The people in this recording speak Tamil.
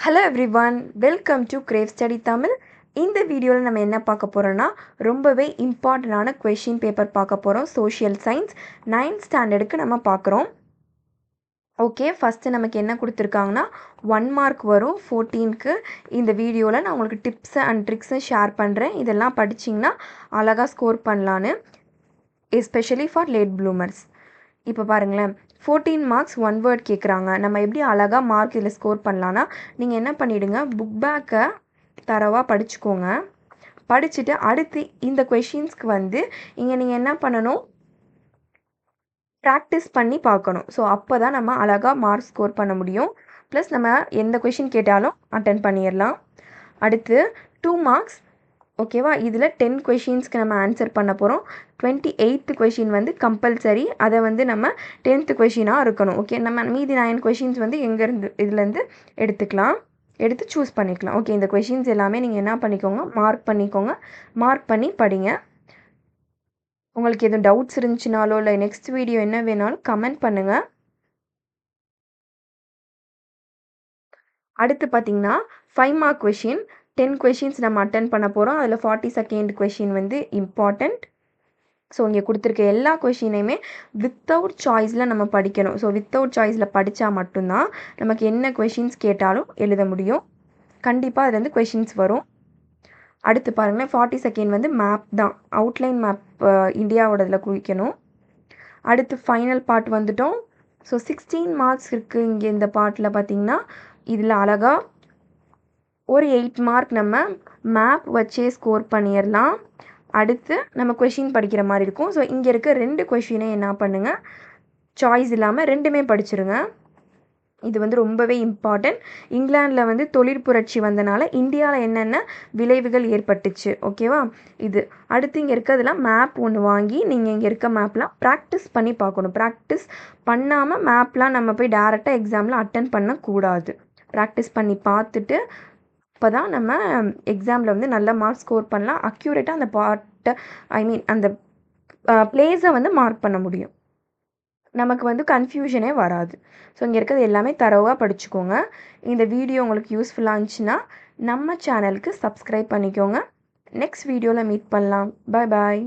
Hello everyone, welcome to grave study Tamil. இந்த வீடியோவில் நம்ம என்ன பார்க்க போகிறோன்னா ரொம்பவே இம்பார்ட்டண்டான கொஷின் பேப்பர் பார்க்க போகிறோம். சோஷியல் சயின்ஸ் 9th ஸ்டாண்டர்டுக்கு நம்ம பார்க்குறோம். ஓகே, ஃபஸ்ட்டு நமக்கு என்ன கொடுத்துருக்காங்கன்னா 1 மார்க் வரும் 14க்கு. இந்த வீடியோவில் நான் உங்களுக்கு டிப்ஸு அண்ட் ட்ரிக்ஸும் ஷேர் பண்ணுறேன். இதெல்லாம் படிச்சிங்கன்னா அழகாக ஸ்கோர் பண்ணலான்னு, எஸ்பெஷலி ஃபார் லேட் ப்ளூமர்ஸ். இப்போ பாருங்களேன், 14 மார்க்ஸ் 1 வேர்ட் கேட்குறாங்க. நம்ம எப்படி அழகாக மார்க் இதில் ஸ்கோர் பண்ணலான்னா, நீங்கள் என்ன பண்ணிவிடுங்க, புக் பேக்கை தரவாக படிச்சுக்கோங்க. படிச்சுட்டு அடுத்து இந்த கொஷின்ஸ்க்கு வந்து இங்கே நீங்கள் என்ன பண்ணணும், ப்ராக்டிஸ் பண்ணி பார்க்கணும். ஸோ அப்போ தான் நம்ம அழகாக மார்க் ஸ்கோர் பண்ண முடியும். ப்ளஸ் நம்ம எந்த கொஷின் கேட்டாலும் அட்டன் பண்ணிடலாம். அடுத்து 2 மார்க்ஸ், ஓகேவா? இதில் 10 கொஷின்ஸ்க்கு நம்ம ஆன்சர் பண்ண போகிறோம். 28th கொஷின் வந்து கம்பல்சரி, அதை வந்து நம்ம 10th கொஷினாக இருக்கணும். ஓகே, நம்ம மீதி 9 கொஷின்ஸ் வந்து எங்கேருந்து இதுலேருந்து எடுத்து சூஸ் பண்ணிக்கலாம். ஓகே, இந்த கொஷின்ஸ் எல்லாமே நீங்கள் என்ன பண்ணிக்கோங்க, மார்க் பண்ணிக்கோங்க. மார்க் பண்ணி படிங்க. உங்களுக்கு எதுவும் டவுட்ஸ் இருந்துச்சுனாலோ இல்லை நெக்ஸ்ட் வீடியோ என்ன வேணாலும் கமெண்ட் பண்ணுங்கள். அடுத்து பார்த்தீங்கன்னா 5 மார்க் கொஷின், 10 கொஷின்ஸ் நம்ம அட்டன் பண்ண போகிறோம். அதில் 42nd கொஷின் வந்து இம்பார்ட்டண்ட். ஸோ இங்கே கொடுத்துருக்க எல்லா கொஷினையுமே வித்தவுட் சாய்ஸில் நம்ம படிக்கணும். ஸோ வித்தவுட் சாய்ஸில் படித்தா மட்டும்தான் நமக்கு என்ன கொஷின்ஸ் கேட்டாலும் எழுத முடியும். கண்டிப்பாக அதுலேருந்து கொஷின்ஸ் வரும். அடுத்து பாருங்களேன், 42nd வந்து மேப் தான், அவுட்லைன் மேப் இந்தியாவோடதில் குறிக்கணும். அடுத்து ஃபைனல் பார்ட் வந்துட்டோம். ஸோ 16 மார்க்ஸ் இருக்குது இங்கே இந்த பார்ட்டில். பார்த்திங்கன்னா இதில் அழகாக ஒரு 8 மார்க் நம்ம மேப் வச்சே ஸ்கோர் பண்ணிடலாம். அடுத்து நம்ம கொஷின் படிக்கிற மாதிரி இருக்கும். ஸோ இங்கே இருக்க 2 கொஷினை என்ன பண்ணுங்கள், சாய்ஸ் இல்லாமல் 2மே படிச்சிருங்க. இது வந்து ரொம்பவே இம்பார்ட்டன்ட். இங்கிலாண்டில் வந்து தொழிற்புரட்சி வந்தனால இந்தியாவில் என்னென்ன விளைவுகள் ஏற்பட்டுச்சு, ஓகேவா? இது அடுத்து இங்கே இருக்கிறதுலாம் மேப் ஒன்று வாங்கி நீங்கள் இங்கே இருக்க மேப்லாம் ப்ராக்டிஸ் பண்ணி பார்க்கணும். ப்ராக்டிஸ் பண்ணாமல் மேப்லாம் நம்ம போய் டேரெக்டாக எக்ஸாமில் அட்டன் பண்ணக்கூடாது. ப்ராக்டிஸ் பண்ணி பார்த்துட்டு அப்போ தான் நம்ம எக்ஸாமில் வந்து நல்ல மார்க் ஸ்கோர் பண்ணலாம். அக்யூரேட்டாக அந்த பார்ட்டை, அந்த பிளேஸை வந்து மார்க் பண்ண முடியும். நமக்கு வந்து கன்ஃபியூஷனே வராது. ஸோ இங்கே இருக்கிறது எல்லாமே தரோவாக படிச்சுக்கோங்க. இந்த வீடியோ உங்களுக்கு யூஸ்ஃபுல்லாக இருந்துச்சுன்னா நம்ம சேனலுக்கு சப்ஸ்கிரைப் பண்ணிக்கோங்க. நெக்ஸ்ட் வீடியோவில் மீட் பண்ணலாம். பாய் பாய்.